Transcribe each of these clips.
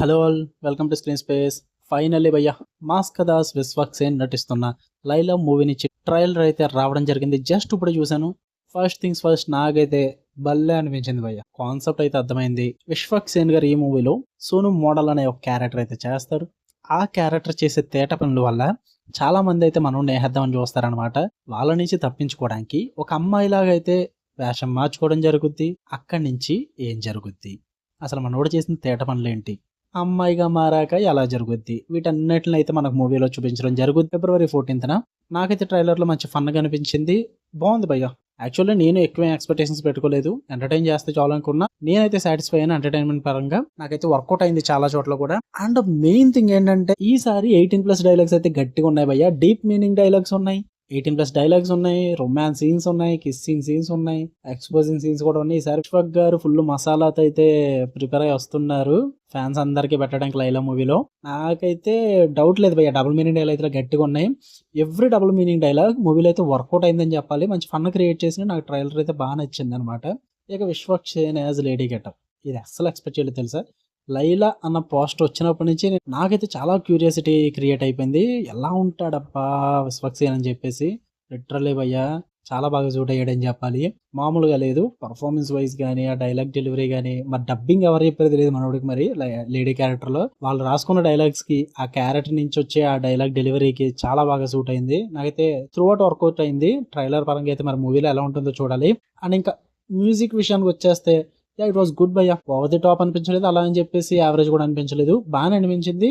Hello all, welcome to screen space. Finally భయ్య mass Ka Das Vishwaksen నటిస్తున్న Laila movie నుంచి ట్రైలర్ అయితే రావడం జరిగింది. జస్ట్ ఇప్పుడు చూశాను. ఫస్ట్ థింగ్స్ ఫస్ట్, నాకైతే భలే అనిపించింది భయ్య. కాన్సెప్ట్ అయితే అర్థమైంది. విశ్వక్సేన్ గారు ఈ మూవీలో సోను మోడల్ అనే ఒక క్యారెక్టర్ అయితే చేస్తారు. ఆ క్యారెక్టర్ చేసే తేట పనుల వల్ల చాలా మంది అయితే మనం నేహద్దామని చూస్తారనమాట. వాళ్ళ నుంచి తప్పించుకోవడానికి ఒక అమ్మాయిలాగా అయితే వేషం మార్చుకోవడం జరుగుద్ది. అక్కడి నుంచి ఏం జరుగుద్ది, అసలు మనోడు చేసిన తేట పనులేంటి, అమ్మాయిగా మారాక ఎలా జరుగుద్ది, వీటన్నిటిని అయితే మనకు మూవీలో చూపించడం జరుగుద్ది. February 14th నాకైతే ట్రైలర్లో మంచి ఫన్గా అనిపించింది. బాగుంది భయ్య. యాక్చువల్లీ నేను ఎక్కువ ఎక్స్పెక్టేషన్స్ పెట్టుకోలేదు. ఎంటర్టైన్ చేస్తే చాలు అనుకున్నా. నేనైతే సాటిస్ఫై అయిన ఎంటర్టైన్మెంట్ పరంగా నాకైతే వర్కౌట్ అయింది చాలా చోట్ల కూడా. అండ్ మెయిన్ థింగ్ ఏంటంటే ఈసారి 18+ డైలాగ్స్ అయితే గట్టిగా ఉన్నాయి భయ్య. డీప్ మీనింగ్ డైలాగ్స్ ఉన్నాయి, 18+ డైలాగ్స్ ఉన్నాయి, రొమాన్స్ సీన్స్ ఉన్నాయి, కిస్సింగ్ సీన్స్ ఉన్నాయి, ఎక్స్పోజింగ్ సీన్స్ కూడా ఉన్నాయి. ఈసారి విశ్వక్ గారు ఫుల్ మసాలాతో అయితే ప్రిపేర్ అయి వస్తున్నారు ఫ్యాన్స్ అందరికి పెట్టడానికి లైలా మూవీలో. నాకైతే డౌట్ లేదు భయ్య, డబుల్ మీనింగ్ డైలాగ్ అయితే గట్టిగా ఉన్నాయి. ఎవ్రీ డబుల్ మీనింగ్ డైలాగ్ మూవీలో అయితే వర్కౌట్ అయిందని చెప్పాలి. మంచి ఫన్ క్రియేట్ చేసి నాకు ట్రైలర్ అయితే బాగా నచ్చింది అనమాట. ఇక విశ్వక్సేన్ యాజ్ లేడీ గెటప్ ఇది అస్సలు ఎక్స్పెక్ట్ చేయలేదు తెలుసా. లైలా అన్న పోస్టర్ వచ్చినప్పటి నుంచి నాకైతే చాలా క్యూరియాసిటీ క్రియేట్ అయిపోయింది. ఎలా ఉంటాడబ్బా విశ్వక్సేన్ అని చెప్పేసి. లిటరల్లీ భయ్యా చాలా బాగా సూట్ అయ్యాడని చెప్పాలి. మామూలుగా లేదు పర్ఫార్మెన్స్ వైజ్ కానీ, ఆ డైలాగ్ డెలివరీ కానీ. మరి డబ్బింగ్ ఎవరు చెప్పారు తెలియదు మనోడికి. మరి లేడీ క్యారెక్టర్ లో వాళ్ళు రాసుకున్న డైలాగ్స్ కి, ఆ క్యారెక్టర్ నుంచి వచ్చే ఆ డైలాగ్ డెలివరీకి చాలా బాగా సూట్ అయింది. నాకైతే త్రూ అవుట్ వర్కౌట్ అయింది. ట్రైలర్ పరంగా అయితే మరి మూవీలో ఎలా ఉంటుందో చూడాలి. అండ్ ఇంకా మ్యూజిక్ విషయానికి వచ్చేస్తే ఇట్ వాస్ గుడ్ భయ్య. ఓవర్ ది టాప్ అనిపించలేదు, అలా అని చెప్పేసి యావరేజ్ కూడా అనిపించలేదు, బాగానే అనిపించింది.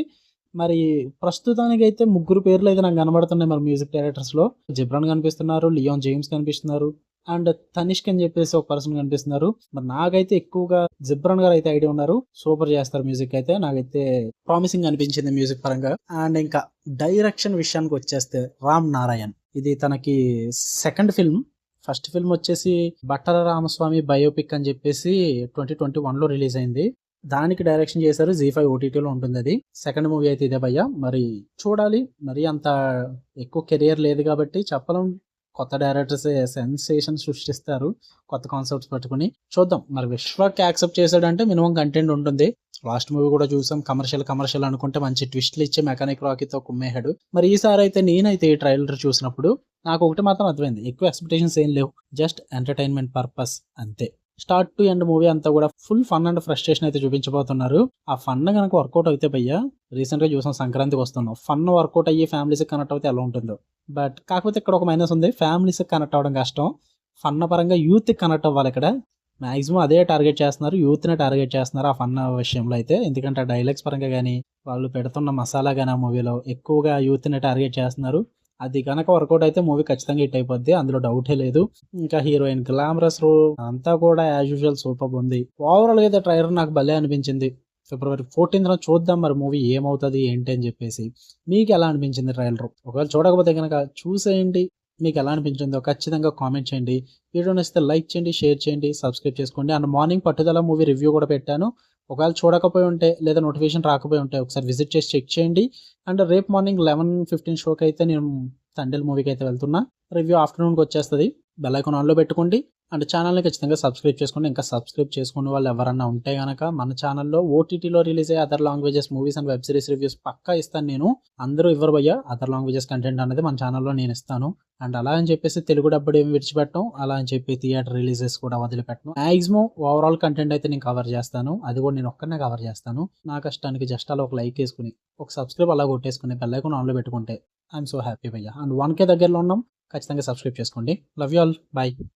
మరి ప్రస్తుతానికి అయితే 3 పేర్లు అయితే నాకు కనబడుతున్నాయి మరి మ్యూజిక్ డైరెక్టర్స్ లో. జిబ్రాన్ కనిపిస్తున్నారు, లియోన్ జేమ్స్ కనిపిస్తున్నారు, అండ్ తనిష్క్ అని చెప్పేసి ఒక పర్సన్ కనిపిస్తున్నారు. మరి నాకైతే ఎక్కువగా జిబ్రాన్ గారు అయితే ఐడియా ఉన్నారు, సూపర్ చేస్తారు మ్యూజిక్ అయితే. నాకైతే ప్రామిసింగ్ అనిపించింది మ్యూజిక్ పరంగా. అండ్ ఇంకా డైరెక్షన్ విషయానికి వచ్చేస్తే రామ్ నారాయణ్, ఇది తనకి సెకండ్ ఫిల్మ్. ఫస్ట్ ఫిల్మ్ వచ్చేసి బట్టల రామస్వామి బయోపిక్ అని చెప్పేసి 2021లో రిలీజ్ అయింది. దానికి డైరెక్షన్ చేశారు. Z5 OTTలో ఉంటుంది అది. సెకండ్ మూవీ అయితే ఇదే భయ్య. మరి చూడాలి. మరి అంత ఎక్కువ కెరియర్ లేదు కాబట్టి చెప్పలేం. కొత్త డైరెక్టర్స్ సెన్సేషన్ సృష్టిస్తారు కొత్త కాన్సెప్ట్స్ పట్టుకుని. చూద్దాం మరి విశ్వక్ యాక్సెప్ట్ చేశాడంటే మినిమం కంటెంట్ ఉంటుంది. లాస్ట్ మూవీ కూడా చూసాం, కమర్షియల్ అనుకుంటే మంచి ట్విస్ట్లు ఇచ్చి మెకానిక్ రాకీతో కుమ్మేశాడు. మరి ఈసారి అయితే నేనైతే ఈ ట్రైలర్ చూసినప్పుడు నాకు ఒకటి మాత్రం అర్థమైంది, ఎక్కువ ఎక్స్పెక్టేషన్స్ ఏం లేవు, జస్ట్ ఎంటర్టైన్మెంట్ పర్పస్ అంతే. స్టార్ట్ టు ఎండ్ మూవీ అంతా కూడా ఫుల్ ఫన్ అండ్ ఫ్రస్ట్రేషన్ అయితే చూపించబోతున్నారు. ఆ ఫన్ కనుక వర్కౌట్ అయితే భయ్యా, రీసెంట్ గా చూసాం సంక్రాంతికి వస్తున్నాం, ఫన్ వర్కౌట్ అయ్యి ఫ్యామిలీస్ కనెక్ట్ అవుతే ఎలా ఉంటుందో. బట్ కాకపోతే ఇక్కడ ఒక మైనస్ ఉంది, ఫ్యామిలీస్ కనెక్ట్ అవ్వడం కష్టం. ఫన్ పరంగా యూత్ కనెక్ట్ అవ్వాలి. ఇక్కడ మాక్సిమం అదే టార్గెట్ చేస్తున్నారు, యూత్ నే టార్గెట్ చేస్తున్నారు ఆ ఫన్ విషయంలో అయితే. ఎందుకంటే ఆ డైలాగ్స్ పరంగా కానీ, వాళ్ళు పెడుతున్న మసాలా కానీ ఆ మూవీలో ఎక్కువగా యూత్ నే టార్గెట్ చేస్తున్నారు. అది కనుక వర్కౌట్ అయితే మూవీ ఖచ్చితంగా హిట్ అయిపోద్ది, అందులో డౌటే లేదు. ఇంకా హీరోయిన్ గ్లామరస్ అంతా కూడా యాజ్ యూజువల్ సూపర్ ఉంది. ఓవరాల్ గా అయితే ట్రైలర్ నాకు భలే అనిపించింది. February 14th చూద్దాం మరి మూవీ ఏమవుతుంది ఏంటి అని చెప్పేసి. మీకు ఎలా అనిపించింది ట్రైలర్? ఒకవేళ చూడకపోతే కనుక చూసేయండి, మీకు ఎలా అనిపించిందో ఖచ్చితంగా కామెంట్ చేయండి. వీడియో నచ్చితే లైక్ చేయండి, షేర్ చేయండి, సబ్స్క్రైబ్ చేసుకోండి. అండ్ మార్నింగ్ పట్టుదల మూవీ రివ్యూ కూడా పెట్టాను. ఒకవేళ చూడకపోయి ఉంటే లేదా నోటిఫికేషన్ రాకపోయి ఉంటే ఒకసారి విజిట్ చేసి చెక్ చేయండి. అండ్ రేపు మార్నింగ్ 11:15 షోకి అయితే నేను తండేల్ మూవీకి అయితే వెళ్తున్నా. రివ్యూ ఆఫ్టర్నూన్కి వచ్చేస్తుంది. బెల్ ఐకాన్ ఆన్లో పెట్టుకోండి. అండ్ ఛానల్ని ఖచ్చితంగా సబ్స్క్రైబ్ చేసుకోండి. ఇంకా సబ్స్క్రైబ్ చేసుకునే వాళ్ళు ఎవరన్నా ఉంటే కనుక మన ఛానల్లో ఓటీటీలో రిలీజ్ అయ్యే other languages movies and web series reviews పక్కా ఇస్తాను నేను. అందరూ ఇవ్వరు భయ్య, అదర్ లాంగ్వేజెస్ కంటెంట్ అనేది మన ఛానల్లో నేను ఇస్తాను. అండ్ అలా అని చెప్పేసి తెలుగు డబ్బుడు ఏమి విడిచిపెట్టం, అలా అని చెప్పి థియేటర్ రిలీజెస్ కూడా వదిలిపెట్టను. మాక్సిమం ఓవరాల్ కంటెంట్ అయితే నేను కవర్ చేస్తాను, అది కూడా నేను ఒక్కనే కవర్ చేస్తాను. నా కష్టానికి జస్ట్ అలా ఒక లైక్ వేసుకుని, ఒక సబ్స్క్రైబ్ అలా కొట్టేసుకుని, బెల్ ఐకాన్ ఆన్లో పెట్టుకుంటే ఐఎమ్ సో హ్యాపీ భయ్య. అండ్ 1K దగ్గరలో ఉన్నాం, ఖచ్చితంగా సబ్స్క్రైబ్ చేసుకోండి. Love you all, bye.